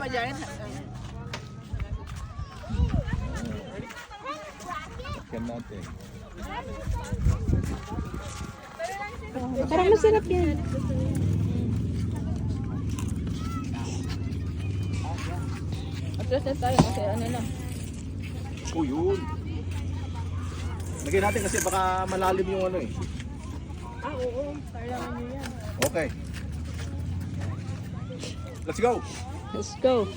ba dyan? Yan natin. Parang masarap yan. Atras na tayo kasi ano na. Oh, yun. Lagyan natin kasi baka malalim yung ano eh. Oo. Kailangan nyo yan. Okay. Let's go. Let's go.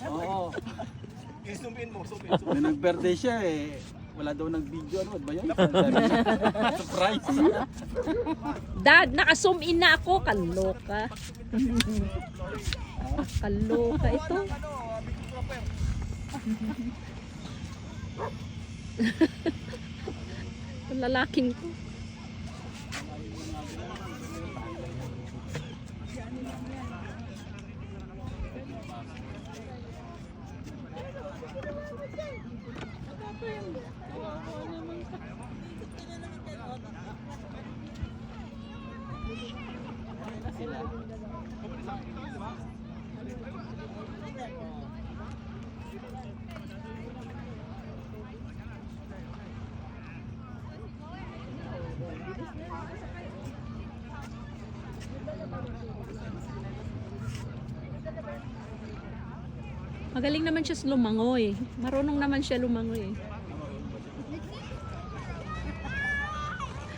Oo. Isumpiin mo, sumpin. May nag-birthday siya eh. Wala daw nag-video. Ano ba yun? Surprise. Dad, naka-zoom in na ako. Kaloka. Kaloka ito. Lalaking ko. Magaling naman siya lumangoy. Marunong naman siya lumangoy.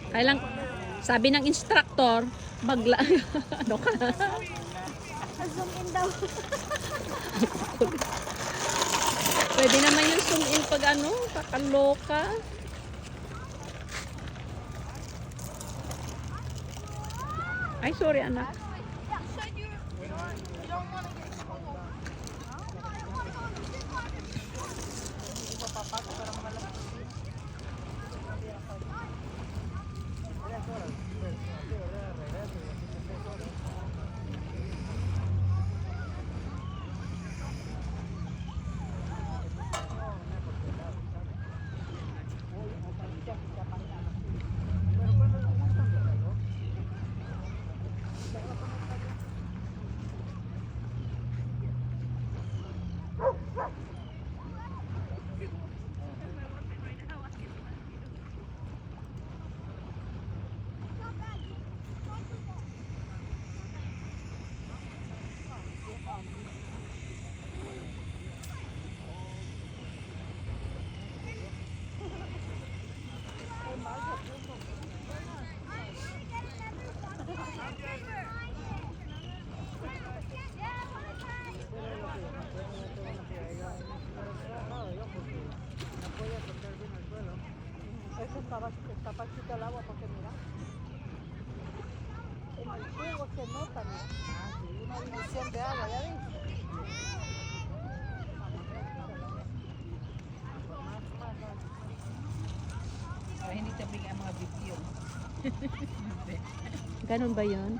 Kaya lang, sabi ng instructor, magla... ano ka? Zoom in daw. Pwede naman yung zoom in pag ano, kakaloka. Ay, sorry anak. Tapachita el agua porque mira, en el fuego se nota, mira. Una división de agua, ¿ya ves? Ay, hindi tabing ang mga video. Ganun ba yun?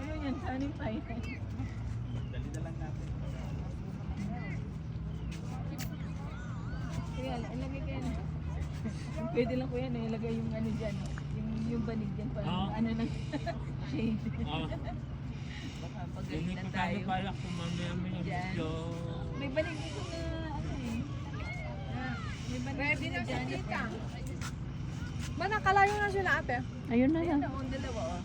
Ayun yan, saan pa yan? Dali na lang natin. Kuya, ilagay kayo na. Pwede lang kuya na ilagay yung ano dyan. Yung banig dyan pa. Ano ng shade. Baka pagalitan tayo. Pala kung mamaya Dyan. video. May banig dito na ano eh. May banig dito na dyan. Ba, nakalayo na sila ate. Ayun na yan. Ang dalawa oh.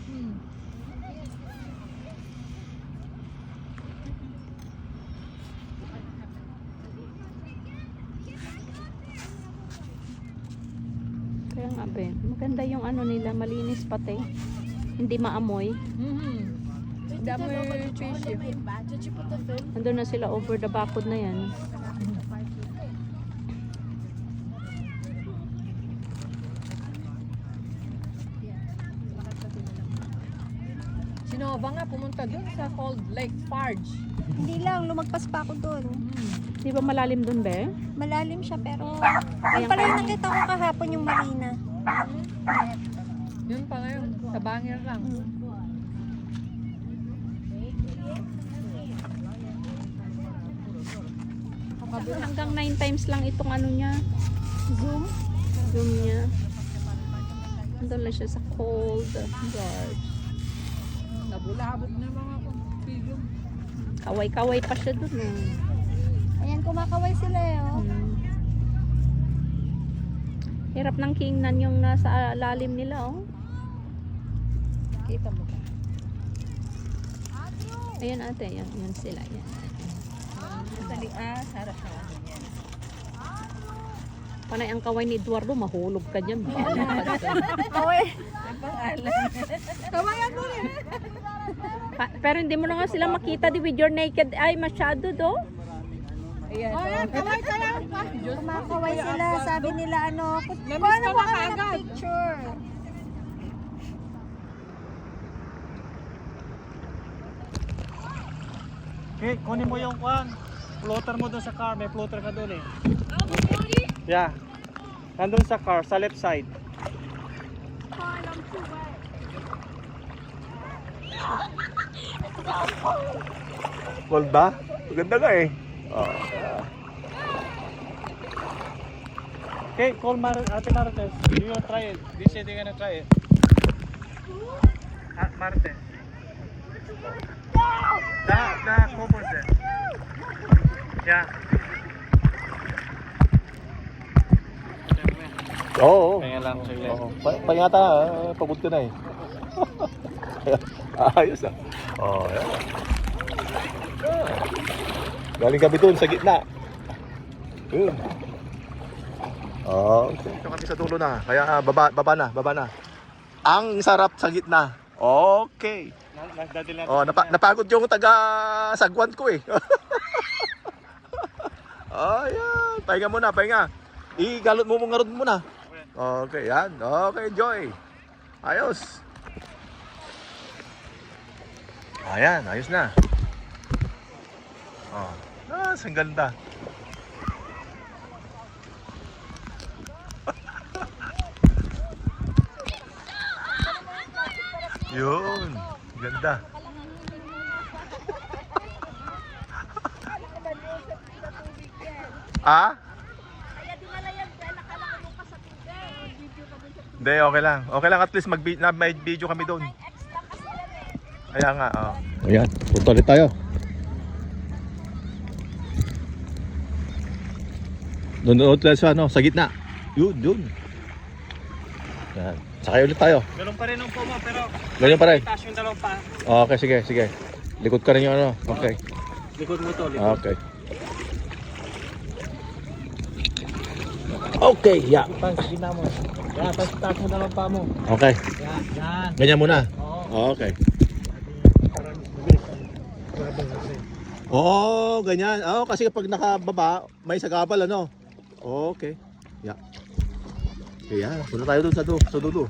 Kaya nga be, maganda yung ano nila, malinis pati. Hindi maamoy. Damoy fishy. Nandun na sila over the bakod na yan. Sinova nga pumunta dun sa Cold Lake Farge. Hindi lang, lumagpas pa ako doon. Di ba malalim dun be? Malalim siya pero yung pala yung nakita ko kahapon yung marina. Yun pa ngayon, sa Bangir lang. Hanggang 9 times lang itong ano niya. Zoom. Zoom niya. Nandun lang siya sa cold guard. Nabulabog na mga video. Kaway-kaway pa siya dun eh. Ayan, kumakaway sila eh. Oh. Hirap ng kingnan yung nasa lalim nila oh. Kita mo ba? Ayan ate, yan sila. Yan. Sarap na ako yan. Panay ang kaway ni Eduardo, mahulog ka dyan. Kaway. May pangalan. Kawayan mo rin. Pero hindi mo na nga sila makita with your naked eye masyado do. Ayan. Ayan, kaway tayo. Kumakaway sila. Sabi nila ano. Paano mo kami ng picture? Okay, kunin mo yung kwan. Floater mo doon sa car. May floater ka doon eh. Yeah. Nandun sa car, sa left side. Cold ba? Maganda nga eh. Okay, call Ate Marites. You want to try it? They said they're gonna try it. Marites. The covers there. Yeah. Oo. Kaya lang sila. Pangata, pagod ka na eh. Ayos ah. Oh, yan. Galing kami dun sa gitna. Yun. Oh, dito kami sa dulo na. Kaya baba na. Ang sarap sa gitna. Okay. Oh, napagod yung taga sagwan ko eh. Ayan, pahinga muna. Igalot mo mong ngarod muna. Okay, yan. Okay, enjoy. Ayos. Ayan, ayos na. Oh. Ang ganda. Yun, ganda. Ah? Hindi, okay lang. Okay lang, at least may video kami doon. Kaya nga, oh. Ayan, punta ulit tayo. Doon ulit sa sa gitna. Yun. Yan. Sakay ulit tayo. Ganun pa rin ang pumo, pero Ganyan pa rin. itaas yung dalawang pa. Okay, sige. Likod ka rin yung ano. Okay. Likod mo to, likod. Okay. Okay, yeah. Pas, gina mo. Yan, taas mo dalawang pa mo. Okay. Yan. Ganyan muna. Oo. Okay. Parang bilis. Oh, ganyan. Oh, kasi kapag nakababa, may sagabal ano. Okay. Yeah. Kaya, punta tayo dun sa dulo.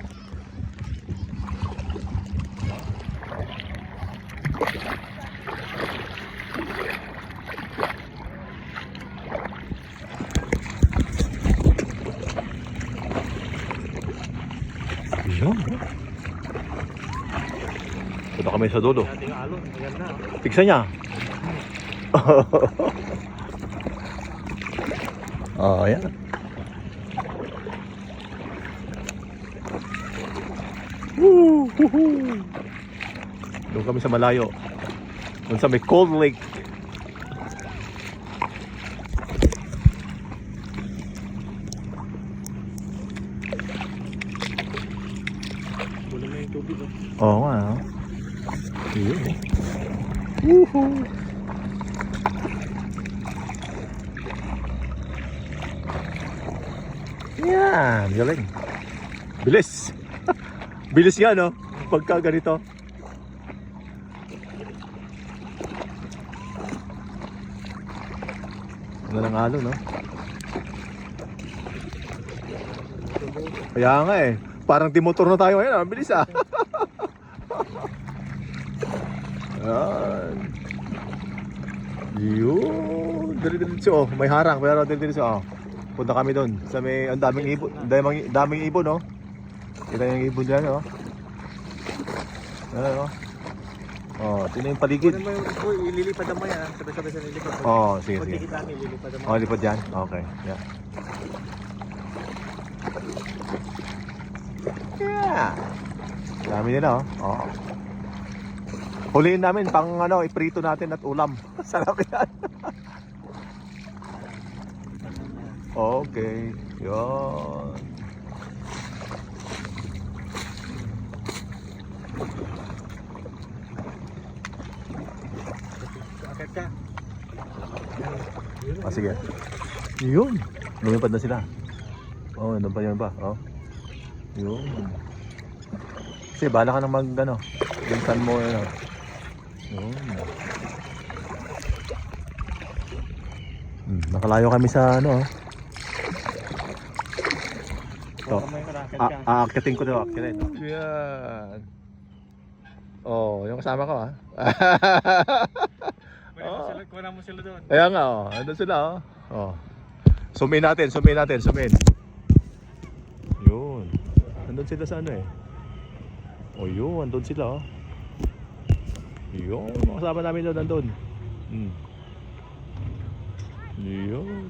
Yun. Punta kami sa dulo. Ating alon, ayan na. Tiksan niya. Oh, ayan. Doon kami sa malayo. Doon sa may Cold Lake. Wala na yung tubig. Oo nga. Yun eh. Woohoo! Yan, galing. Bilis. Bilis nga no, pagka ganito. Ano lang halo no? Kaya nga eh, parang timotor na tayo ngayon, bilis ah. Yan. Yun, dali-diretso oh, may harang pero dali-diretso oh. Punta kami doon sa may ang daming ibon, daming ibon no. Kita yung ibon diyan no. Ano no? Oh, tingnan yung paligid. Ililipad naman yan, sabay-sabay sa lilipad. Oh, sige. Pagkikita namin, ililipad naman. Oh, lipad yan. Okay. Yeah. Yeah. Dami nila oh. Oh. Huliin namin pang ano, iprito natin at ulam. Sarap yan. Okay. Yun. Akit ka. Ah, sige. Yun. Lumipad na sila. Oh, nandun pa yun ba? Oh. Yun. Kasi bala ka na mag ano. Bintan mo yun. Oh. Yun. Nakalayo kami sa ano. Ito. Akit ka. Aakyatin ko daw. Akyatin. Yan. Oh, yung kasama ko ah. Kuha mo sila doon. Kaya nga oh. Andun sila oh. Oh. Zoom in natin. Zoom in. Yun. Andun sila sa ano eh. Oh yun. Andun sila oh. Yun. Kasama namin doon. Andun. Yun.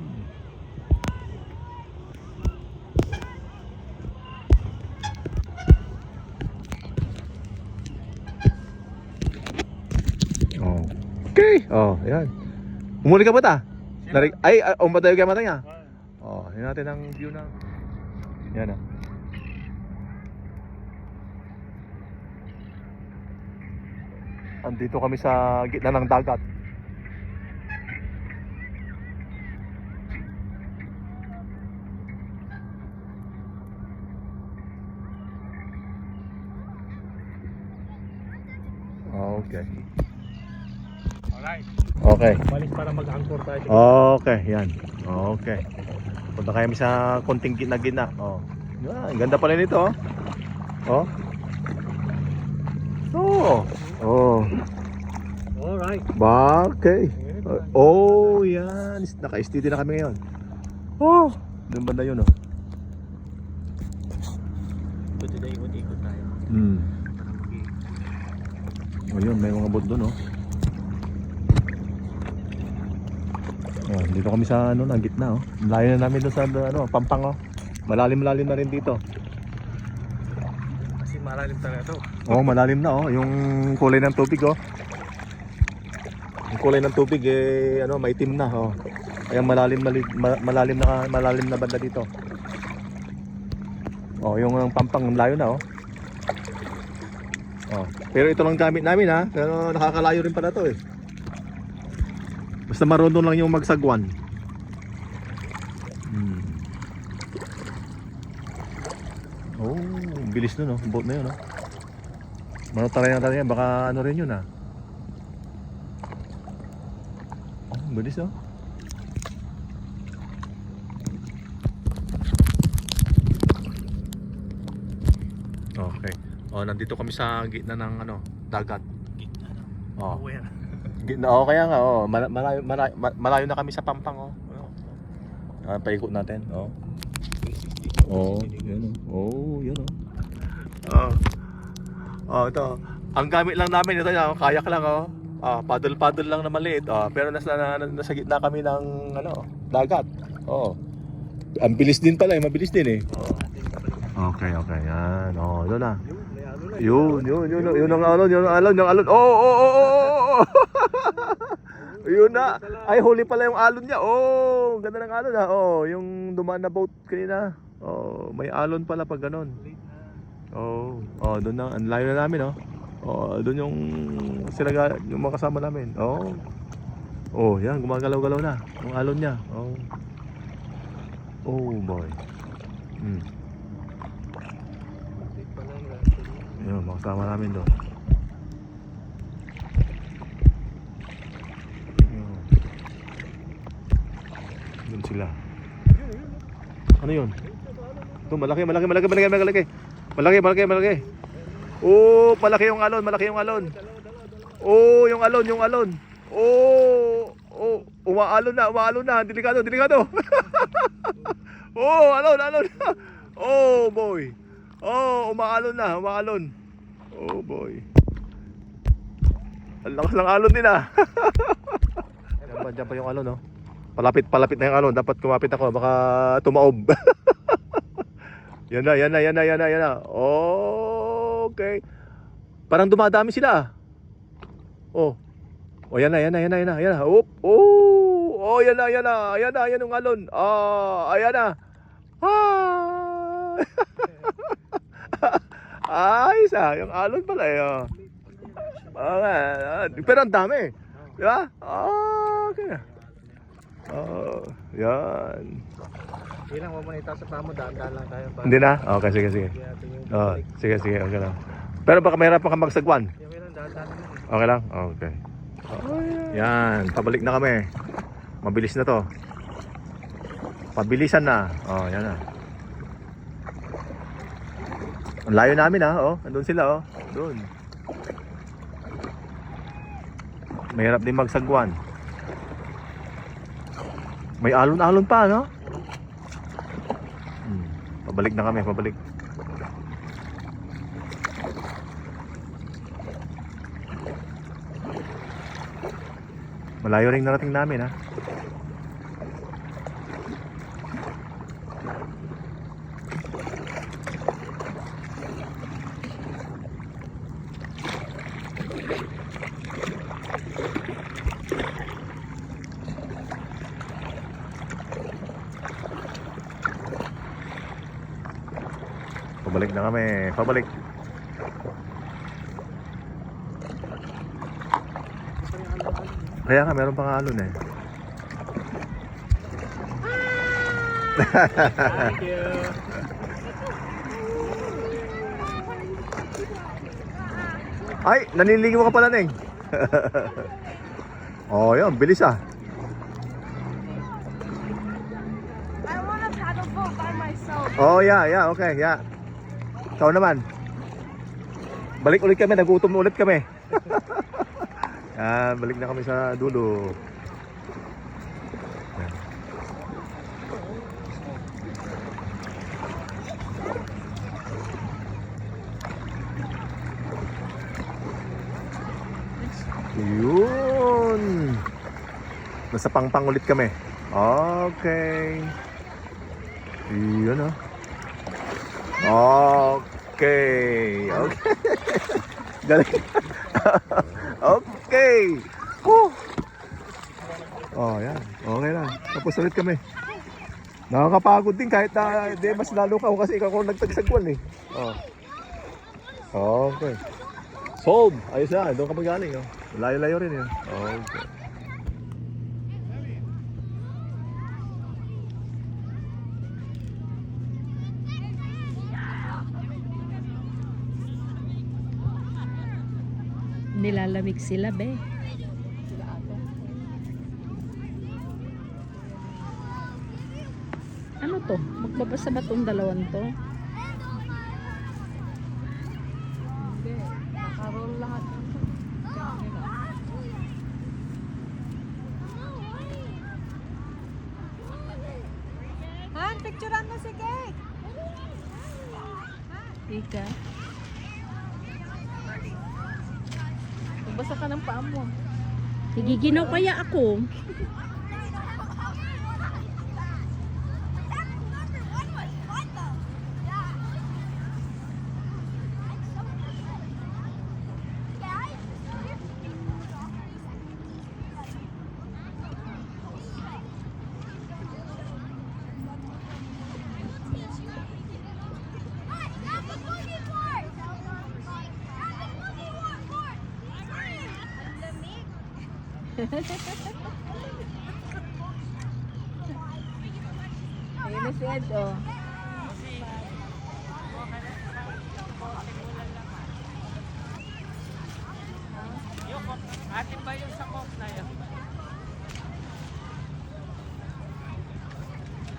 Okay. Oh, yan. Umuli ka ba ta? Ay, umatayo ka mata niya. Oh, yun natin ang view ng. Yan ah. Andito kami sa gitna ng dagat. Okay. Alright. Okay. Balis para mag-anchor tayo. Okay, yan. Okay. Punta kayo sa konting gitna-gitna. Oh. Yan, ganda pala nito, oh. Oh. Oh. Oh. Alright. Okay. Oh, yan. Naka-steady na kami ngayon. Oh. Doon banda yun, oh. Pwede na ikot-ikot tayo. Oh, yun. May mga boat doon, oh. Oh, dito kami sa ano, ng gitna, oh. Layo na namin doon sa ano, Pampang, oh. Malalim-lalim na rin dito. Kasi malalim talaga to. Oh, malalim na, oh. Yung kulay ng tubig, oh. Yung kulay ng tubig eh ano, maitim na, oh. Kaya malalim na banda dito. Oh, yung Pampang layo na, oh. Oh. Pero ito lang gamit namin, ha. Pero nakakalayo rin pala to, eh. Basta marunong lang yung magsagwan. Oh, bilis nun, oh. Boat na yun, oh. Manutaray na baka ano rin yun, ah. Oh, bilis, oh. Okay. Oh, nandito kami sa gitna ng ano, dagat. Oh. Gitna, oh, kaya nga, oh. Malayo na kami sa Pampang, oh. Paikot natin, oh. Oh, yan, oh. Oh, yan, oh. Oh, ito. Ang gamit lang namin ito, kayak lang, oh. Paddle lang na maliit, oh. Pero nasa gitna kami ng ano, dagat. Oh. Ang bilis din pala, mabilis din eh. Oh. Okay, yan. Oh, doon na. Yun ang alon. Oh. Yun na. Ay, huli pala yung alon niya. Oh, ganda ng alon ha. Oh, yung dumaan na boat kanina. Oh, may alon pala pag ganun. Oh, doon na. Ang layo na namin, oh. Oh, doon yung yung mga kasama namin. Oh. Oh, yan, gumagalaw-galaw na. Yung alon niya. Oh. Oh, boy. Yun, makasama namin doon. Doon sila. Ano yun? Ito, malaki. Oh, malaki yung alon. Oh, yung alon. Oh, umaalon na. Delikado. Oh, alon. Oh, boy. Oh, umaalon. Oh boy. Ang lakas ng alon din, ah. Diyan pa yung alon, no. Palapit na yung alon. Dapat kumapit ako, baka tumaob. Yan na. Okay. Parang dumadami sila. Oh. Oh, yan na. Oop. Oh, yan na. Yan yung alon. Ayan na. Ayos yung alon pala eh. Pero ang dami. Di ba? Okay. Yan. Ilang mo muna itaas sa pamo, daan-daan lang tayo. Hindi na? Okay, sige. Sige, okay lang. Pero baka mahirapan ka magsagwan. Okay lang? Okay. Yan, pabalik na kami. Mabilis na to. Pabilisan na. Yan na. Ang layo namin andun sila Doon. Mahirap din magsagwan. May alon-alon pa, no? Pabalik na kami, pabalik. Malayo rin narating namin, ha? Pabalik na kami, pabalik. Kaya nga, meron pang alon eh. Thank you. Ay, naniligaw ka pala, Neng. Yan, bilis I wanna paddle boat by myself. Yeah, okay, yeah. Ikaw naman. Balik ulit kami, nagutom ulit kami. Yan, balik na kami sa dulo. Yan. Yun. Nasa pangpang ulit kami. Okay. Yun Okay. Galing. Okay. Yan. Okay lang. Tapos ulit kami. Nakakapagod din kahit na mas lalo ka kasi ikaw kung nagtagsagwan eh. Okay. Solve. Ayos na. Doon ka magaling. Layo-layo rin yun. Okay. Nilalamig sila, be. Ano to? Magbabasa ba tong dalawan to? Hindi. Nakaroll lahat ng camera. Han, picturean mo si Kate. Ika. Magbasa ka ng paa mo. Nagiginaw kaya ako. Ayun na si Ed, Atin ba yung sa coke na yun?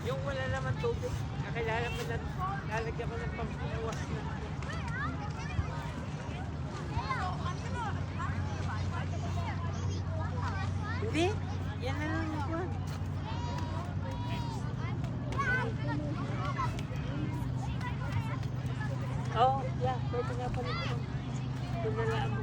Yung wala naman tubig, kakilala mo na, lalagyan ko ng pampuwas na. Hindi, yan na lang yung yeah, pwede nga pala ito. Kung nalaan mo.